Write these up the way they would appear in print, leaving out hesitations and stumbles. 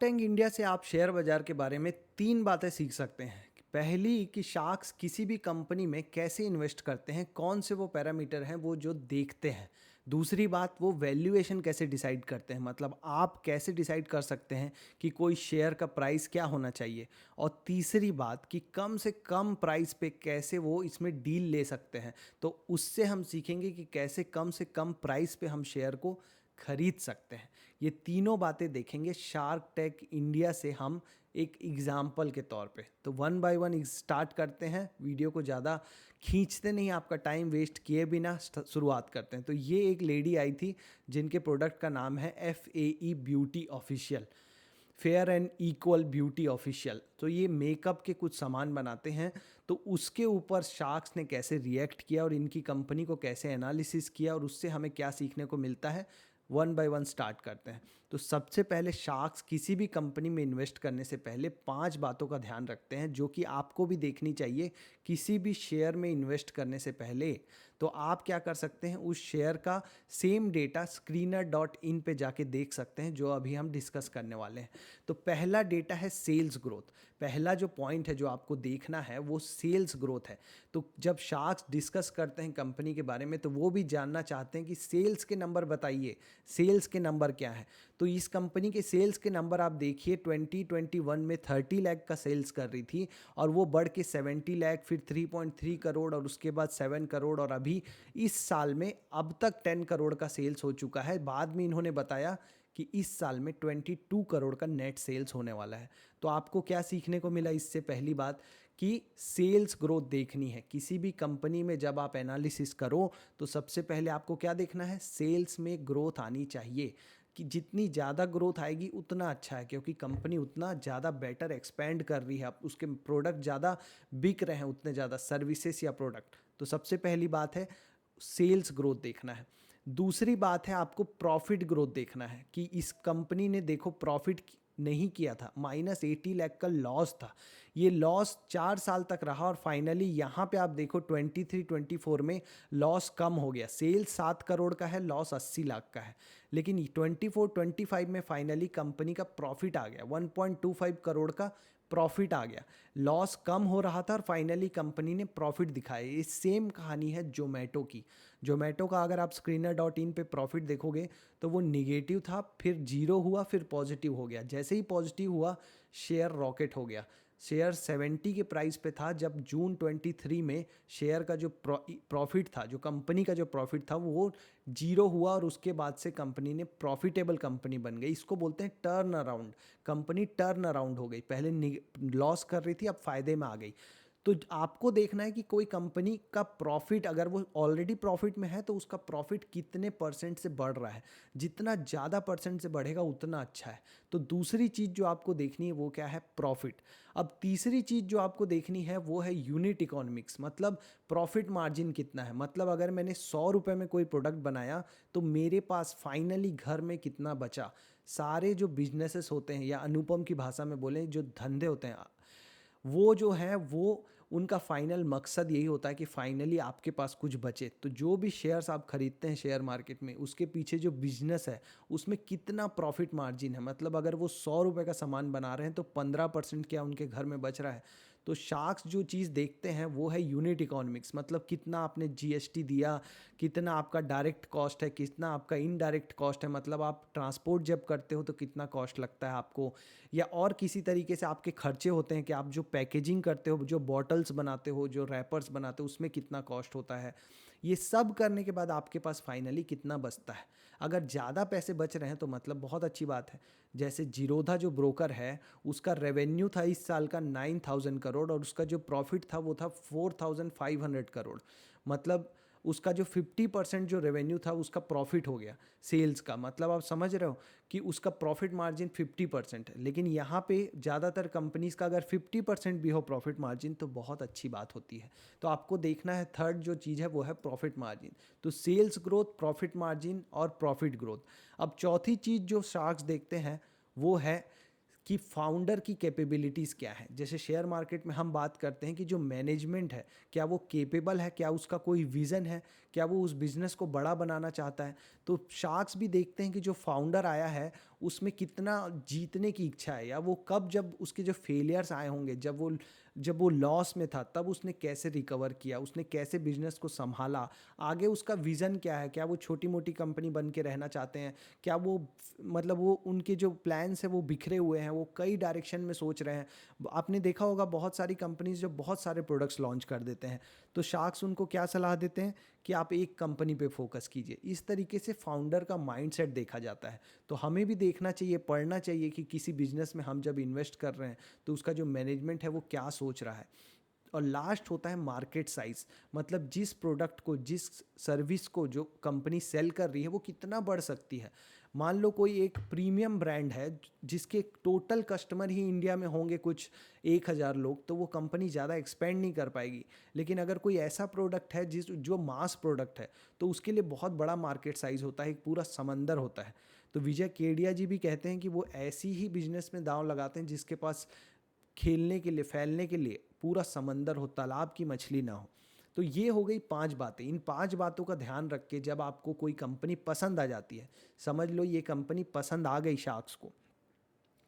Tank India से आप share बाजार के बारे में 3 बातें सीख सकते हैं। पहली कि शार्क्स किसी भी कंपनी में कैसे इन्वेस्ट करते हैं, कौन से वो पैरामीटर हैं वो जो देखते हैं। दूसरी बात, वो वैल्यूएशन कैसे डिसाइड करते हैं, मतलब आप कैसे डिसाइड कर सकते हैं कि कोई शेयर का प्राइस क्या होना चाहिए। और तीसरी बात कि कम से कम प्राइस पे कैसे वो इसमें डील ले सकते हैं। तो उससे हम सीखेंगे कि कैसे कम से कम प्राइस पे हम शेयर को खरीद सकते हैं। ये तीनों बातें देखेंगे शार्क टैंक इंडिया से हम एक एग्जाम्पल के तौर पे। तो वन बाय वन स्टार्ट करते हैं, वीडियो को ज़्यादा खींचते नहीं, आपका टाइम वेस्ट किए बिना शुरुआत करते हैं। तो ये एक लेडी आई थी जिनके प्रोडक्ट का नाम है FAE beauty official, fair and equal beauty official. तो ये मेकअप के कुछ सामान बनाते हैं। तो उसके ऊपर शार्क्स ने कैसे रिएक्ट किया और इनकी कंपनी को कैसे एनालिसिस किया और उससे हमें क्या सीखने को मिलता है, वन बाय वन स्टार्ट करते हैं। तो सबसे पहले शार्क्स किसी भी कंपनी में इन्वेस्ट करने से पहले 5 बातों का ध्यान रखते हैं जो कि आपको भी देखनी चाहिए किसी भी शेयर में इन्वेस्ट करने से पहले। तो आप क्या कर सकते हैं, उस शेयर का सेम डेटा screener.in पे जाके देख सकते हैं जो अभी हम डिस्कस करने वाले हैं। तो पहला डेटा है सेल्स ग्रोथ। पहला जो पॉइंट है जो आपको देखना है वो सेल्स ग्रोथ है। तो जब शार्क्स डिस्कस करते हैं कंपनी के बारे में तो वो भी जानना चाहते हैं कि सेल्स के नंबर बताइए, सेल्स के नंबर क्या है। तो इस कंपनी के सेल्स के नंबर आप देखिए, 2021 में 30 लाख का सेल्स कर रही थी और वो बढ़ के 70 लाख, फिर 3.3 करोड़ और उसके बाद 7 करोड़ और अभी इस साल में अब तक 10 करोड़ का सेल्स हो चुका है। बाद में इन्होंने बताया कि इस साल में 22 करोड़ का नेट सेल्स होने वाला है। तो आपको क्या सीखने को मिला इससे? पहली बात कि सेल्स ग्रोथ देखनी है किसी भी कंपनी में। जब आप एनालिसिस करो तो सबसे पहले आपको क्या देखना है, सेल्स में ग्रोथ आनी चाहिए। कि जितनी ज़्यादा ग्रोथ आएगी उतना अच्छा है, क्योंकि कंपनी उतना ज़्यादा बेटर एक्सपेंड कर रही है, आप उसके प्रोडक्ट ज़्यादा बिक रहे हैं, उतने ज़्यादा सर्विसेज या प्रोडक्ट। तो सबसे पहली बात है सेल्स ग्रोथ देखना है। दूसरी बात है आपको प्रॉफिट ग्रोथ देखना है कि इस कंपनी ने देखो प्रॉफिट नहीं किया था, -80 लाख का लॉस था। ये लॉस 4 साल तक रहा और फाइनली यहाँ पे आप देखो 23-24 में लॉस कम हो गया। सेल्स 7 करोड़ का है, लॉस 80 लाख का है। लेकिन 24-25 में फाइनली कंपनी का प्रॉफिट आ गया, 1.25 करोड़ का प्रॉफिट आ गया। लॉस कम हो रहा था और फाइनली कंपनी ने प्रॉफिट दिखाया। ये सेम कहानी है जोमेटो की। जोमेटो का अगर आप screener.in पे प्रॉफिट देखोगे तो वो निगेटिव था, फिर जीरो हुआ, फिर पॉजिटिव हो गया। जैसे ही पॉजिटिव हुआ शेयर रॉकेट हो गया। शेयर 70 के प्राइस पे था जब जून 23 में शेयर का जो प्रॉफिट था, जो कंपनी का जो प्रॉफिट था वो जीरो हुआ और उसके बाद से कंपनी ने प्रॉफिटेबल कंपनी बन गई। इसको बोलते हैं turn around. Company turn around हो गई, पहले लॉस कर रही थी अब फायदे में आ गई। तो आपको देखना है कि कोई कंपनी का प्रॉफिट, अगर वो ऑलरेडी प्रॉफिट में है तो उसका प्रॉफिट कितने परसेंट से बढ़ रहा है। जितना ज़्यादा परसेंट से बढ़ेगा उतना अच्छा है। तो दूसरी चीज़ जो आपको देखनी है वो क्या है, प्रॉफिट। अब तीसरी चीज़ जो आपको देखनी है वो है यूनिट इकोनॉमिक्स, मतलब प्रॉफिट मार्जिन कितना है। मतलब अगर मैंने 100 रुपये में कोई प्रोडक्ट बनाया तो मेरे पास फाइनली घर में कितना बचा। सारे जो बिजनेसेस होते हैं, या अनुपम की भाषा में बोलें जो धंधे होते हैं, वो जो है वो उनका फाइनल मकसद यही होता है कि फाइनली आपके पास कुछ बचे। तो जो भी शेयर्स आप खरीदते हैं शेयर मार्केट में, उसके पीछे जो बिजनेस है उसमें कितना प्रॉफिट मार्जिन है। मतलब अगर वो 100 रुपये का सामान बना रहे हैं तो 15% क्या उनके घर में बच रहा है। तो शार्क्स जो चीज़ देखते हैं वो है यूनिट इकोनॉमिक्स, मतलब कितना आपने GST दिया, कितना आपका डायरेक्ट कॉस्ट है, कितना आपका इनडायरेक्ट कॉस्ट है। मतलब आप ट्रांसपोर्ट जब करते हो तो कितना कॉस्ट लगता है आपको, या और किसी तरीके से आपके खर्चे होते हैं कि आप जो पैकेजिंग करते हो, जो बॉटल्स बनाते हो, जो रैपर्स बनाते हो, उसमें कितना कॉस्ट होता है। ये सब करने के बाद आपके पास फाइनली कितना बचता है। अगर ज़्यादा पैसे बच रहे हैं तो मतलब बहुत अच्छी बात है। जैसे जीरोधा जो ब्रोकर है उसका रेवेन्यू था इस साल का 9,000 करोड़ और उसका जो प्रॉफिट था वो था 4,500 करोड़। मतलब उसका जो 50% जो रेवेन्यू था उसका प्रॉफिट हो गया सेल्स का। मतलब आप समझ रहे हो कि उसका प्रॉफिट मार्जिन 50% है। लेकिन यहाँ पे ज़्यादातर कंपनीज का अगर 50% भी हो प्रॉफिट मार्जिन तो बहुत अच्छी बात होती है। तो आपको देखना है थर्ड जो चीज़ है वो है प्रॉफिट मार्जिन। तो सेल्स ग्रोथ, प्रॉफिट मार्जिन और प्रॉफिट ग्रोथ। अब चौथी चीज़ जो शार्क्स देखते हैं वो है कि फाउंडर की कैपेबिलिटीज़ क्या है। जैसे शेयर मार्केट में हम बात करते हैं कि जो मैनेजमेंट है क्या वो केपेबल है, क्या उसका कोई विज़न है, क्या वो उस बिज़नेस को बड़ा बनाना चाहता है। तो शार्क्स भी देखते हैं कि जो फाउंडर आया है उसमें कितना जीतने की इच्छा है, या वो कब, जब उसके जो फेलियर्स आए होंगे, जब वो लॉस में था, तब उसने कैसे रिकवर किया, उसने कैसे बिजनेस को संभाला, आगे उसका विज़न क्या है, क्या वो छोटी मोटी कंपनी बन के रहना चाहते हैं, क्या वो मतलब वो उनके जो प्लान्स है वो बिखरे हुए हैं, वो कई डायरेक्शन में सोच रहे हैं। आपने देखा होगा बहुत सारी कंपनीज जो बहुत सारे प्रोडक्ट्स लॉन्च कर देते हैं, तो शार्क्स उनको क्या सलाह देते हैं कि आप एक कंपनी पे फोकस कीजिए। इस तरीके से फाउंडर का माइंडसेट देखा जाता है। तो हमें भी देखना चाहिए, पढ़ना चाहिए कि किसी बिजनेस में हम जब इन्वेस्ट कर रहे हैं तो उसका जो मैनेजमेंट है वो क्या सोच रहा है। और लास्ट होता है मार्केट साइज, मतलब जिस प्रोडक्ट को, जिस सर्विस को जो कंपनी सेल कर रही है वो कितना बढ़ सकती है। मान लो कोई एक प्रीमियम ब्रांड है जिसके टोटल कस्टमर ही इंडिया में होंगे कुछ 1,000 लोग, तो वो कंपनी ज़्यादा एक्सपेंड नहीं कर पाएगी। लेकिन अगर कोई ऐसा प्रोडक्ट है जो मास प्रोडक्ट है, तो उसके लिए बहुत बड़ा मार्केट साइज होता है, एक पूरा समंदर होता है। तो विजय केडिया जी भी कहते हैं कि वो ऐसी ही बिजनेस में दांव लगाते हैं जिसके पास खेलने के लिए, फैलने के लिए पूरा समंदर हो, तालाब की मछली ना हो। तो ये हो गई 5 बातें। इन 5 बातों का ध्यान रख के जब आपको कोई कंपनी पसंद आ जाती है, समझ लो ये कंपनी पसंद आ गई शार्क्स को,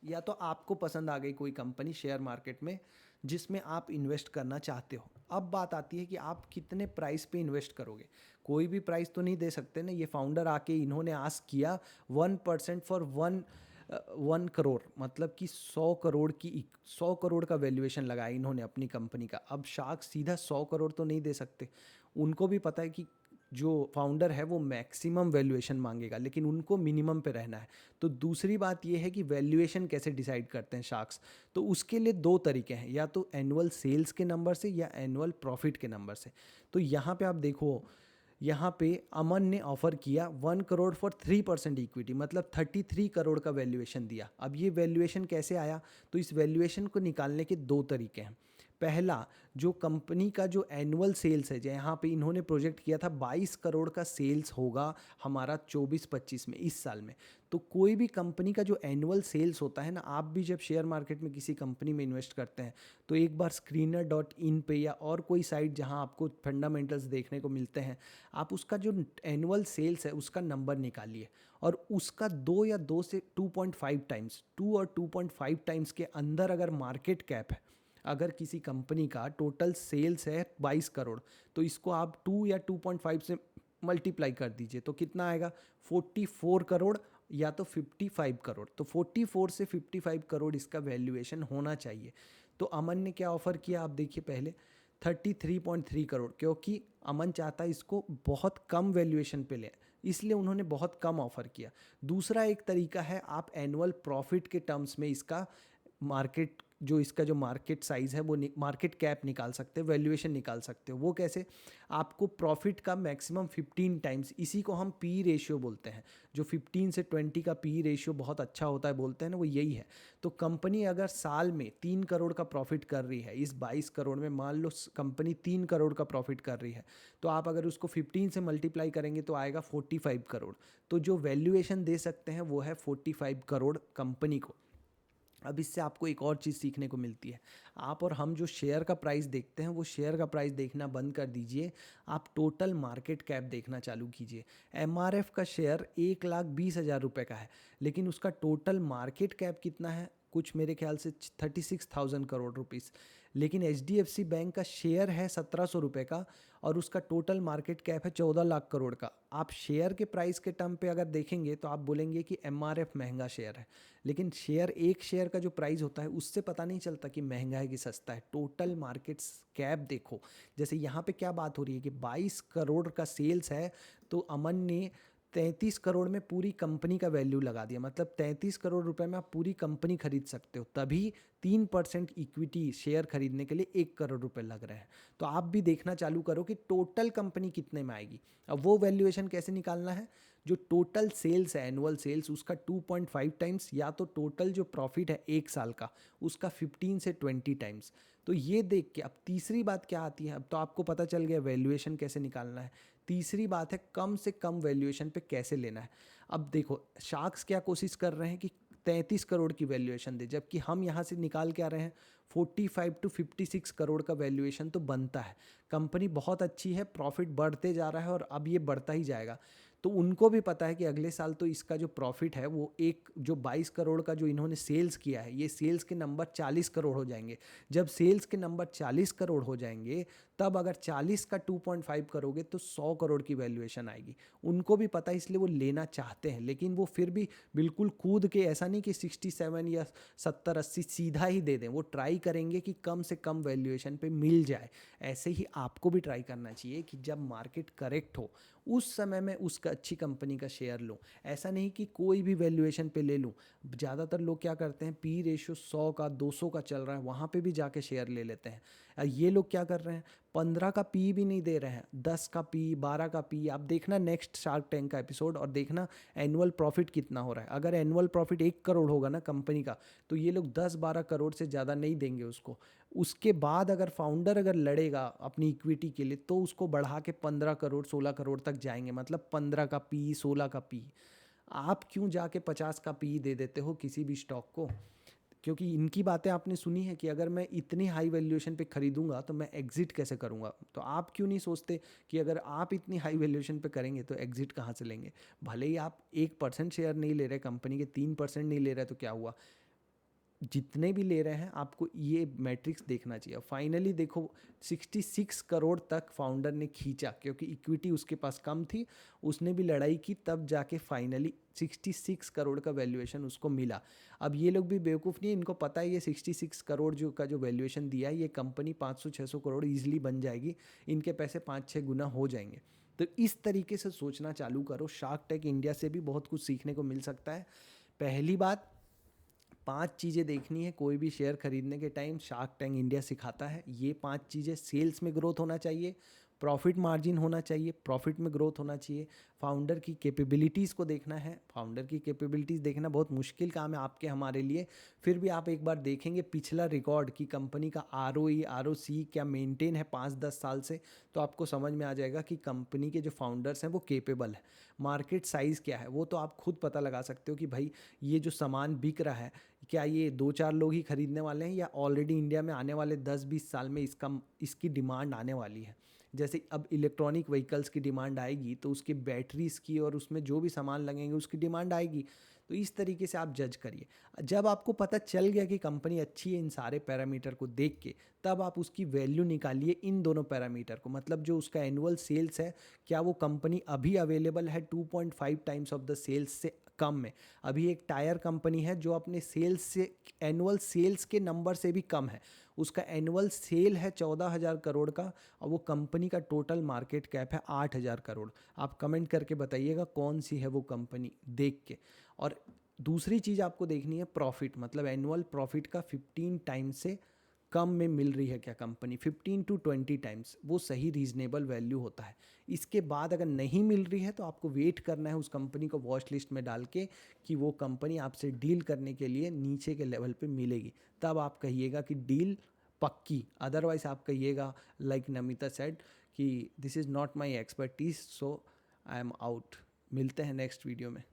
या तो आपको पसंद आ गई कोई कंपनी शेयर मार्केट में जिसमें आप इन्वेस्ट करना चाहते हो। अब बात आती है कि आप कितने प्राइस पे इन्वेस्ट करोगे। कोई भी प्राइस तो नहीं दे सकते ना। ये फाउंडर आके इन्होंने आस्क किया 1% फॉर 1 करोड़, मतलब कि 100 करोड़ का वैल्यूएशन लगाया इन्होंने अपनी कंपनी का। अब शार्क सीधा 100 करोड़ तो नहीं दे सकते। उनको भी पता है कि जो फाउंडर है वो मैक्सिमम वैल्यूएशन मांगेगा, लेकिन उनको मिनिमम पे रहना है। तो दूसरी बात ये है कि वैल्यूएशन कैसे डिसाइड करते हैं शार्क्स। तो उसके लिए 2 तरीके हैं, या तो एनुअल सेल्स के नंबर से या एनुअल प्रॉफिट के नंबर से। तो यहाँ पे आप देखो, यहाँ पे अमन ने ऑफर किया 1 करोड़ फॉर 3% इक्विटी, मतलब 33 करोड़ का वैल्यूएशन दिया। अब ये वैल्यूएशन कैसे आया, तो इस वैल्यूएशन को निकालने के 2 तरीके हैं। पहला, जो कंपनी का जो एनुअल सेल्स है, यहाँ पे इन्होंने प्रोजेक्ट किया था 22 करोड़ का सेल्स होगा हमारा 24-25 में, इस साल में। तो कोई भी कंपनी का जो एनुअल सेल्स होता है ना, आप भी जब शेयर मार्केट में किसी कंपनी में इन्वेस्ट करते हैं तो एक बार screener.in पे या और कोई साइट जहाँ आपको फंडामेंटल्स देखने को मिलते हैं, आप उसका जो एनुअल सेल्स है उसका नंबर निकालिए, और उसका 2 या 2 से 2.5 टाइम्स, 2 और 2.5 टाइम्स के अंदर अगर मार्केट कैप है, अगर किसी कंपनी का टोटल सेल्स है 22 करोड़, तो इसको आप 2 या 2.5 से मल्टीप्लाई कर दीजिए, तो कितना आएगा 44 करोड़ या तो 55 करोड़। तो 44 से 55 करोड़ इसका वैल्यूएशन होना चाहिए। तो अमन ने क्या ऑफ़र किया, आप देखिए पहले 33.3 करोड़, क्योंकि अमन चाहता है इसको बहुत कम वैल्यूएशन पे ले, इसलिए उन्होंने बहुत कम ऑफ़र किया। दूसरा एक तरीका है, आप एनुअल प्रॉफिट के टर्म्स में इसका इसका जो मार्केट साइज़ है वो मार्केट कैप निकाल सकते हो, वैल्यूएशन निकाल सकते हो। वो कैसे, आपको प्रॉफिट का मैक्सिमम 15 टाइम्स, इसी को हम पी रेशियो बोलते हैं, जो 15 से 20 का पी रेशियो बहुत अच्छा होता है बोलते हैं ना, वो यही है। तो कंपनी अगर साल में 3 करोड़ का प्रॉफिट कर रही है, इस 22 करोड़ में मान लो कंपनी 3 करोड़ का प्रॉफिट कर रही है, तो आप अगर उसको 15 से मल्टीप्लाई करेंगे तो आएगा 45 करोड़। तो जो वैल्यूएशन दे सकते हैं वो है 45 करोड़ कंपनी को। अब इससे आपको एक और चीज़ सीखने को मिलती है। आप और हम जो शेयर का प्राइस देखते हैं वो शेयर का प्राइस देखना बंद कर दीजिए, आप टोटल मार्केट कैप देखना चालू कीजिए। एमआरएफ का शेयर 1,20,000 रुपये का है, लेकिन उसका टोटल मार्केट कैप कितना है, कुछ मेरे ख्याल से 36,000 करोड़ रुपीस। लेकिन एचडीएफसी बैंक का शेयर है 1,700 रुपये का, और उसका टोटल मार्केट कैप है 14 लाख करोड़ का। आप शेयर के प्राइस के टर्म पे अगर देखेंगे तो आप बोलेंगे कि एमआरएफ महंगा शेयर है, लेकिन एक शेयर का जो प्राइस होता है उससे पता नहीं चलता कि महंगा है कि सस्ता है। टोटल मार्केट कैप देखो। जैसे यहाँ पे क्या बात हो रही है कि 22 करोड़ का सेल्स है, तो अमन ने 33 करोड़ में पूरी कंपनी का वैल्यू लगा दिया, मतलब 33 करोड़ रुपए में आप पूरी कंपनी खरीद सकते हो। तभी 3% इक्विटी शेयर खरीदने के लिए 1 करोड़ रुपए लग रहे हैं। तो आप भी देखना चालू करो कि टोटल कंपनी कितने में आएगी। अब वो वैल्यूएशन कैसे निकालना है, जो टोटल सेल्स है, एनुअल सेल्स, उसका 2.5 टाइम्स, या तो टोटल जो प्रॉफिट है एक साल का उसका 15 से 20 टाइम्स। तो ये देख के अब तीसरी बात क्या आती है, अब तो आपको पता चल गया वैल्यूएशन कैसे निकालना है। तीसरी बात है कम से कम वैल्यूएशन पे कैसे लेना है। अब देखो शार्क्स क्या कोशिश कर रहे हैं कि 33 करोड़ की वैल्यूएशन दे, जबकि हम यहाँ से निकाल के आ रहे हैं 45 टू 56 करोड़ का वैल्यूएशन तो बनता है। कंपनी बहुत अच्छी है, प्रॉफिट बढ़ते जा रहा है और अब ये बढ़ता ही जाएगा। तो उनको भी पता है कि अगले साल तो इसका जो प्रॉफिट है वो एक जो 22 करोड़ का जो इन्होंने सेल्स किया है, ये सेल्स के नंबर 40 करोड़ हो जाएंगे। जब सेल्स के नंबर 40 करोड़ हो जाएंगे, तब अगर 40 का 2.5 करोगे तो 100 करोड़ की वैल्यूएशन आएगी। उनको भी पता है, इसलिए वो लेना चाहते हैं, लेकिन वो फिर भी बिल्कुल कूद के ऐसा नहीं कि 67 या 70-80 सीधा ही दे दें, वो ट्राई करेंगे कि कम से कम वैल्यूएशन पे मिल जाए। ऐसे ही आपको भी ट्राई करना चाहिए कि जब मार्केट करेक्ट हो उस समय में उसका अच्छी कंपनी का शेयर लूँ, ऐसा नहीं कि कोई भी वैल्यूएशन पे ले लूँ। ज़्यादातर लोग क्या करते हैं, पी रेशियो 100 का 200 का चल रहा है वहाँ पे भी जाके शेयर ले लेते हैं। ये लोग क्या कर रहे हैं, 15 का पी भी नहीं दे रहे हैं, 10 का पी, 12 का पी। आप देखना नेक्स्ट शार्क टैंक का एपिसोड और देखना एनुअल प्रॉफिट कितना हो रहा है। अगर एनुअल प्रॉफिट 1 करोड़ होगा ना कंपनी का, तो ये लोग 10-12 करोड़ से ज़्यादा नहीं देंगे उसको। उसके बाद अगर फाउंडर अगर लड़ेगा अपनी इक्विटी के लिए, तो उसको बढ़ा के 15 करोड़ 16 करोड़ तक जाएंगे, मतलब 15 का पी, 16 का पी। आप क्यों जाके 50 का पी दे देते हो किसी भी स्टॉक को? क्योंकि इनकी बातें आपने सुनी है कि अगर मैं इतनी हाई वैल्यूएशन पे खरीदूंगा तो मैं एग्जिट कैसे करूंगा। तो आप क्यों नहीं सोचते कि अगर आप इतनी हाई वैल्यूएशन पे करेंगे तो एग्जिट कहाँ से लेंगे? भले ही आप 1% शेयर नहीं ले रहे कंपनी के, 3% नहीं ले रहे, तो क्या हुआ, जितने भी ले रहे हैं आपको ये मैट्रिक्स देखना चाहिए। फाइनली देखो 66 करोड़ तक फाउंडर ने खींचा, क्योंकि इक्विटी उसके पास कम थी, उसने भी लड़ाई की, तब जाके फाइनली 66 करोड़ का वैल्यूएशन उसको मिला। अब ये लोग भी बेवकूफ़ नहीं है, इनको पता है ये 66 करोड़ जो वैल्यूएशन दिया है, ये कंपनी 500-600 करोड़ ईजिली बन जाएगी, इनके पैसे 5-6 गुना हो जाएंगे। तो इस तरीके से सोचना चालू करो। शार्क टैंक इंडिया से भी बहुत कुछ सीखने को मिल सकता है। पहली बात, 5 चीज़ें देखनी है कोई भी शेयर खरीदने के टाइम, शार्क टैंक इंडिया सिखाता है। ये 5 चीज़ें, सेल्स में ग्रोथ होना चाहिए, प्रॉफिट मार्जिन होना चाहिए, प्रॉफिट में ग्रोथ होना चाहिए, फाउंडर की कैपेबिलिटीज़ को देखना है। फाउंडर की कैपेबिलिटीज़ देखना बहुत मुश्किल काम है आपके हमारे लिए, फिर भी आप एक बार देखेंगे पिछला रिकॉर्ड कि कंपनी का ROE ROC क्या मेंटेन है 5-10 साल से, तो आपको समझ में आ जाएगा कि कंपनी के जो फाउंडर्स हैं वो केपेबल है। मार्केट साइज़ क्या है वो तो आप खुद पता लगा सकते हो कि भाई ये जो सामान बिक रहा है, क्या ये 2-4 लोग ही खरीदने वाले हैं या ऑलरेडी इंडिया में आने वाले 10-20 साल में इसकी डिमांड आने वाली है। जैसे अब इलेक्ट्रॉनिक व्हीकल्स की डिमांड आएगी तो उसकी बैटरीज की और उसमें जो भी सामान लगेंगे उसकी डिमांड आएगी। तो इस तरीके से आप जज करिए। जब आपको पता चल गया कि कंपनी अच्छी है इन सारे पैरामीटर को देख के, तब आप उसकी वैल्यू निकालिए इन दोनों पैरामीटर को, मतलब जो उसका एनुअल सेल्स है, क्या वो कंपनी अभी अवेलेबल है 2.5 टाइम्स ऑफ द सेल्स से कम में। अभी एक टायर कंपनी है जो अपने सेल्स से, एनुअल सेल्स के नंबर से भी कम है, उसका एनुअल सेल है 14,000 करोड़ का और वो कंपनी का टोटल मार्केट कैप है 8,000 करोड़। आप कमेंट करके बताइएगा कौन सी है वो कंपनी देख के। और दूसरी चीज़ आपको देखनी है प्रॉफिट, मतलब एनुअल प्रॉफिट का 15 टाइम्स से कम में मिल रही है क्या कंपनी, 15 to 20 टाइम्स, वो सही रीजनेबल वैल्यू होता है। इसके बाद अगर नहीं मिल रही है तो आपको वेट करना है उस कंपनी को वॉच लिस्ट में डाल के कि वो कंपनी आपसे डील करने के लिए नीचे के लेवल पे मिलेगी, तब आप कहिएगा कि डील पक्की। अदरवाइज आप कहिएगा लाइक नमिता सेड कि this is not my expertise, so I am out. मिलते हैं नेक्स्ट वीडियो में।